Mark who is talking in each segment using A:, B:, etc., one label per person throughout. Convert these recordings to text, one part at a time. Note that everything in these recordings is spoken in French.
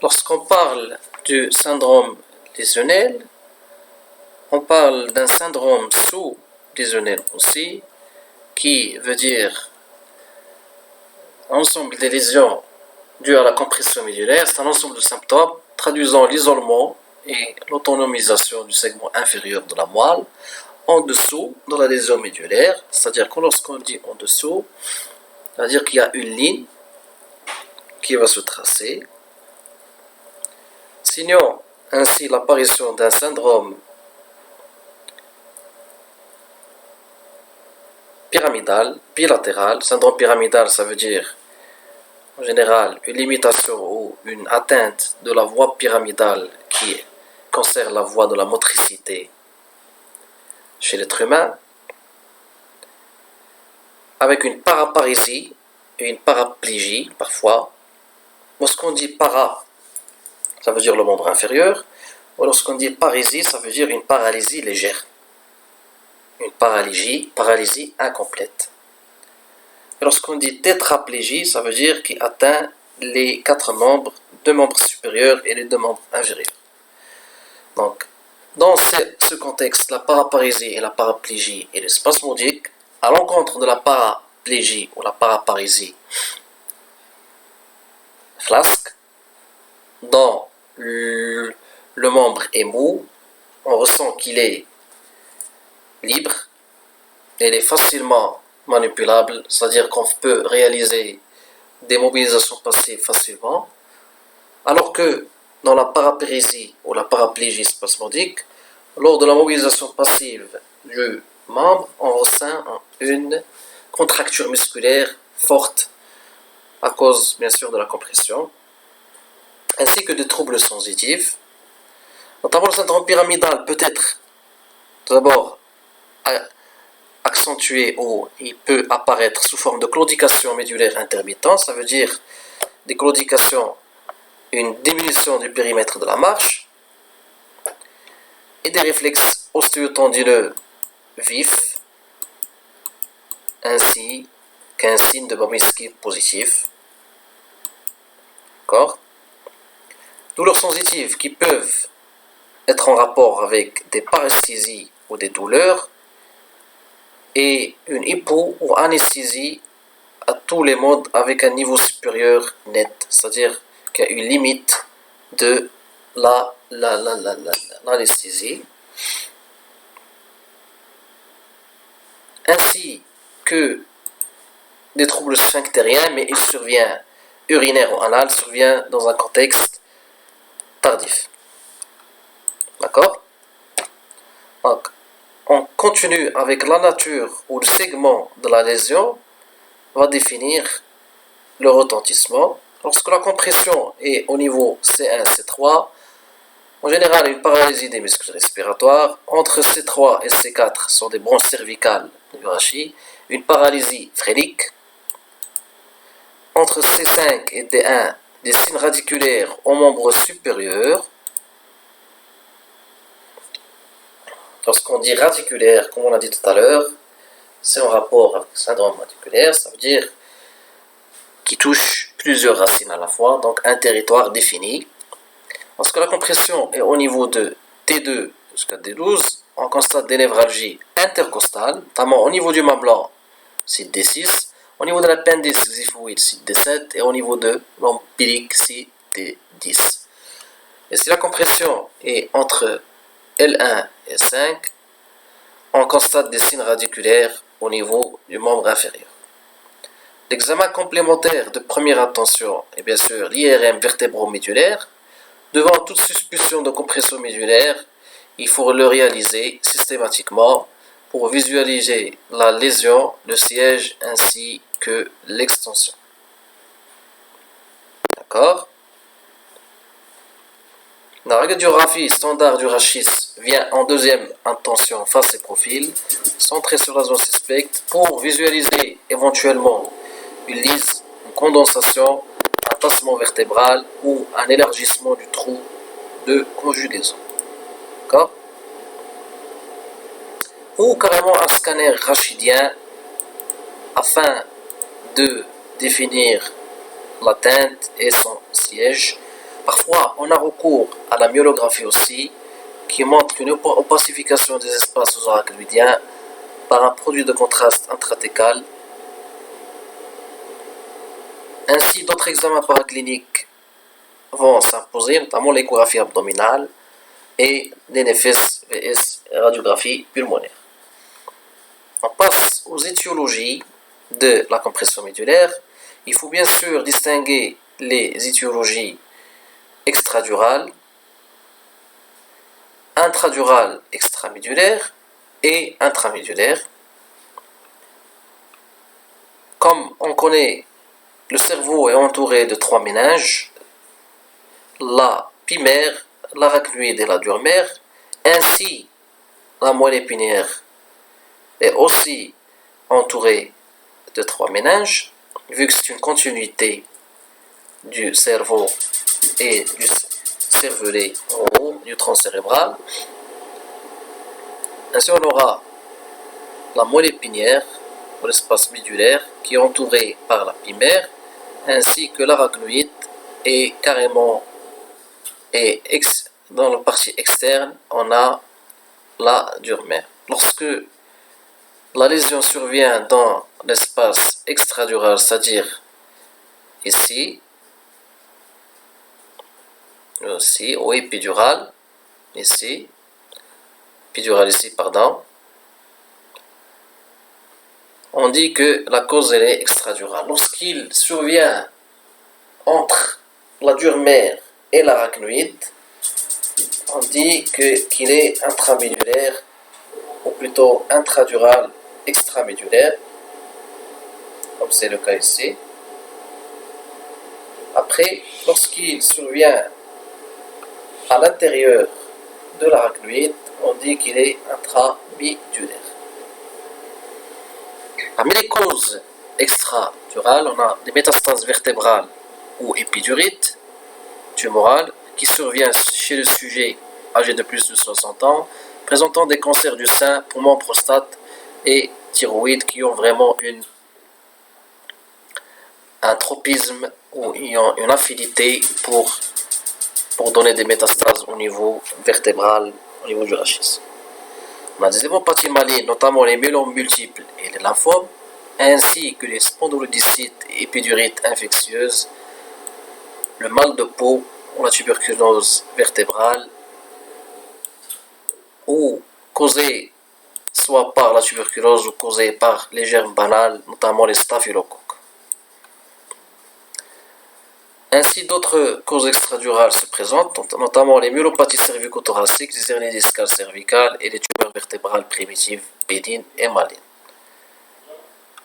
A: Lorsqu'on parle du syndrome lésionnel, on parle d'un syndrome sous-lésionnel aussi, qui veut dire l'ensemble des lésions dues à la compression médulaire. C'est un ensemble de symptômes traduisant l'isolement et l'autonomisation du segment inférieur de la moelle en dessous de la lésion médulaire. C'est-à-dire que lorsqu'on dit en dessous, c'est-à-dire qu'il y a une ligne qui va se tracer, signant ainsi l'apparition d'un syndrome pyramidal, bilatéral. Syndrome pyramidal, ça veut dire en général une limitation ou une atteinte de la voie pyramidale qui concerne la voie de la motricité chez l'être humain, avec une paraparésie et une paraplégie parfois. Lorsqu'on dit para, ça veut dire le membre inférieur, ou lorsqu'on dit parésie, ça veut dire une paralysie légère, une paralysie incomplète. Et lorsqu'on dit tétraplégie, ça veut dire qu'il atteint les 4 membres, 2 membres supérieurs et les 2 membres inférieurs. Donc, dans ce contexte, la paraparésie et la paraplégie et le spasmodique, à l'encontre de la paraplégie ou la paraparésie flasque, dans le membre est mou, on ressent qu'il est libre, il est facilement manipulable, c'est-à-dire qu'on peut réaliser des mobilisations passives facilement, alors que dans la paraparésie ou la paraplégie spasmodique, lors de la mobilisation passive du membre, on ressent une contracture musculaire forte à cause bien sûr de la compression, ainsi que de troubles sensitifs. Notamment le syndrome pyramidal peut être tout d'abord accentué ou il peut apparaître sous forme de claudication médulaire intermittente, ça veut dire des claudications, une diminution du périmètre de la marche et des réflexes ostéotendineux vifs ainsi qu'un signe de Babinski positif. D'accord ? Douleurs sensitives qui peuvent être en rapport avec des paresthésies ou des douleurs et une hypo ou anesthésie à tous les modes avec un niveau supérieur net, c'est-à-dire qu'il y a une limite de l'anesthésie, ainsi que des troubles sphinctériens, mais il survient, urinaire ou anal, survient dans un contexte tardif. D'accord ? Donc, on continue avec la nature ou le segment de la lésion va définir le retentissement. Lorsque la compression est au niveau C1, C3, en général une paralysie des muscles respiratoires. Entre C3 et C4 sont des branches cervicales du rachis, une paralysie phrénique. Entre C5 et D1, des signes radiculaires aux membres supérieurs. Lorsqu'on dit radiculaire, comme on l'a dit tout à l'heure, c'est en rapport avec le syndrome radiculaire, ça veut dire qui touche plusieurs racines à la fois, donc un territoire défini. Lorsque la compression est au niveau de T2 jusqu'à D12, on constate des névralgies intercostales, notamment au niveau du mât blanc, site D6, au niveau de l'appendice xiphoïde, site D7, et au niveau de l'empirique, site D10. Et si la compression est entre L1 et L5, on constate des signes radiculaires au niveau du membre inférieur. L'examen complémentaire de première attention est bien sûr l'IRM vertébro-médulaire. Devant toute suspicion de compression médulaire, il faut le réaliser systématiquement pour visualiser la lésion, le siège ainsi que l'extension. D'accord ? La radiographie standard du rachis vient en deuxième intention face et profil, centrée sur la zone suspecte pour visualiser éventuellement une lise, une condensation, un tassement vertébral ou un élargissement du trou de conjugaison. D'accord ? Ou carrément un scanner rachidien afin de définir l'atteinte et son siège Parfois, on a recours à la myélographie aussi, qui montre une opacification des espaces sous-arachnoïdiens par un produit de contraste intratécal. Ainsi, d'autres examens paracliniques vont s'imposer, notamment l'échographie abdominale et l'NFS vs radiographie pulmonaire. On passe aux étiologies de la compression médulaire. Il faut bien sûr distinguer les étiologies extradurales, intradurales extramédulaires et intramédulaires. Comme on connaît, le cerveau est entouré de 3 méninges, la pimère, l'arachnoïde et la durmère, ainsi la moelle épinière est aussi entourée de 3 méninges, vu que c'est une continuité du cerveau et du cervelet en haut, du tronc cérébral. Ainsi, on aura la moelle épinière, ou l'espace médulaire, qui est entouré par la pimère, ainsi que l'arachnoïde et carrément, et dans la partie externe, on a la durmère. Lorsque la lésion survient dans l'espace extradural, c'est-à-dire ici, aussi, ou épidural, ici, épidural ici, pardon, on dit que la cause elle est extradurale. Lorsqu'il survient entre la durmère et l'arachnoïde, on dit qu'il est intramédulaire, ou plutôt intradural extramédulaire, comme c'est le cas ici. Après, lorsqu'il survient à l'intérieur de l'arachnoïde, on dit qu'il est intramédulaire. Parmi les causes extradurales, on a des métastases vertébrales ou épidurites tumorales qui surviennent chez le sujet âgé de plus de 60 ans, présentant des cancers du sein, poumon, prostate et thyroïde qui ont vraiment un tropisme ou une affinité pour donner des métastases au niveau vértébral, au niveau du rachis. On a des hémopathies malignes, notamment les myélomes multiples et les lymphomes, ainsi que les spondylodystites et épidurites infectieuses, le mal de peau ou la tuberculose vertébrale, ou causée soit par la tuberculose ou causée par les germes banals, notamment les staphylocoques. Ainsi, d'autres causes extradurales se présentent, notamment les myélopathies cervico-thoraciques, les hernies discales cervicales et les tumeurs vertébrales primitives bénignes et malignes.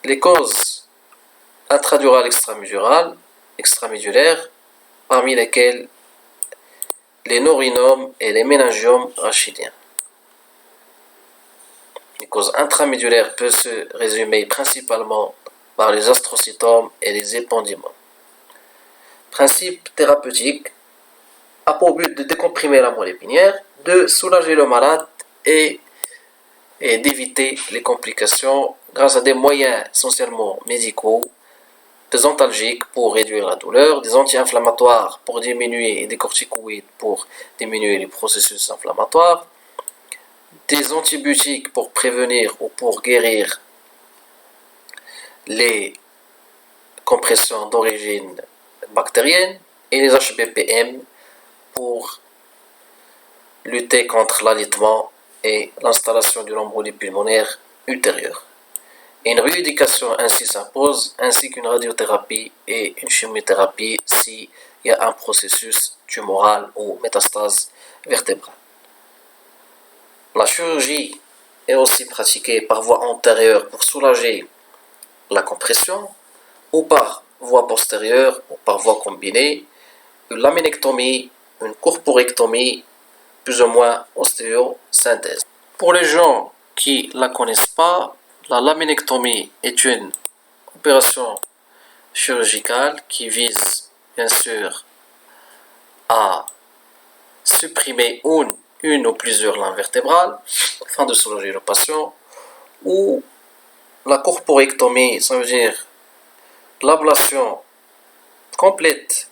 A: Les causes intradurales extramédulaires, parmi lesquelles les neurinomes et les méningiomes rachidiens. Les causes intramédulaires peuvent se résumer principalement par les astrocytomes et les épendymomes. Principe thérapeutique a pour but de décomprimer la moelle épinière, de soulager le malade et d'éviter les complications grâce à des moyens essentiellement médicaux, des antalgiques pour réduire la douleur, des anti-inflammatoires pour diminuer et des corticoïdes pour diminuer les processus inflammatoires, des antibiotiques pour prévenir ou pour guérir les compressions d'origine bactérienne et les HBPM pour lutter contre l'alitement et l'installation d'une embolie pulmonaire ultérieure. Et une rééducation ainsi s'impose, ainsi qu'une radiothérapie et une chimiothérapie s'il y a un processus tumoral ou métastase vertébrale. La chirurgie est aussi pratiquée par voie antérieure pour soulager la compression ou par voie postérieure ou par voie combinée, une laminectomie, une corporectomie, plus ou moins ostéosynthèse. Pour les gens qui ne la connaissent pas, la laminectomie est une opération chirurgicale qui vise bien sûr à supprimer une ou plusieurs lames vertébrales afin de soulager le patient, ou la corporectomie, ça veut dire l'ablation complète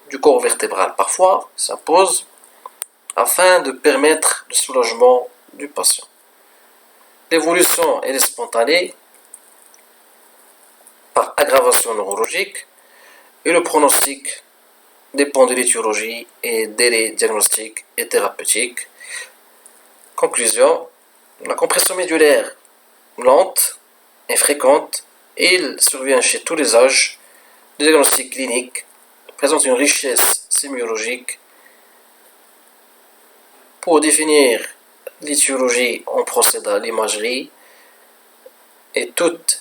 A: du corps vertébral parfois s'impose afin de permettre le soulagement du patient. L'évolution elle est spontanée par aggravation neurologique et le pronostic dépend de l'étiologie et délai diagnostique et thérapeutique. Conclusion, la compression médulaire lente et fréquente, il survient chez tous les âges. Le diagnostic clinique présente une richesse sémiologique. Pour définir l'étiologie, on procède à l'imagerie et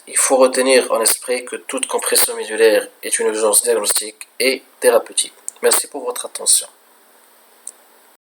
A: il faut retenir en esprit que toute compression médulaire est une urgence diagnostique et thérapeutique. Merci pour votre attention.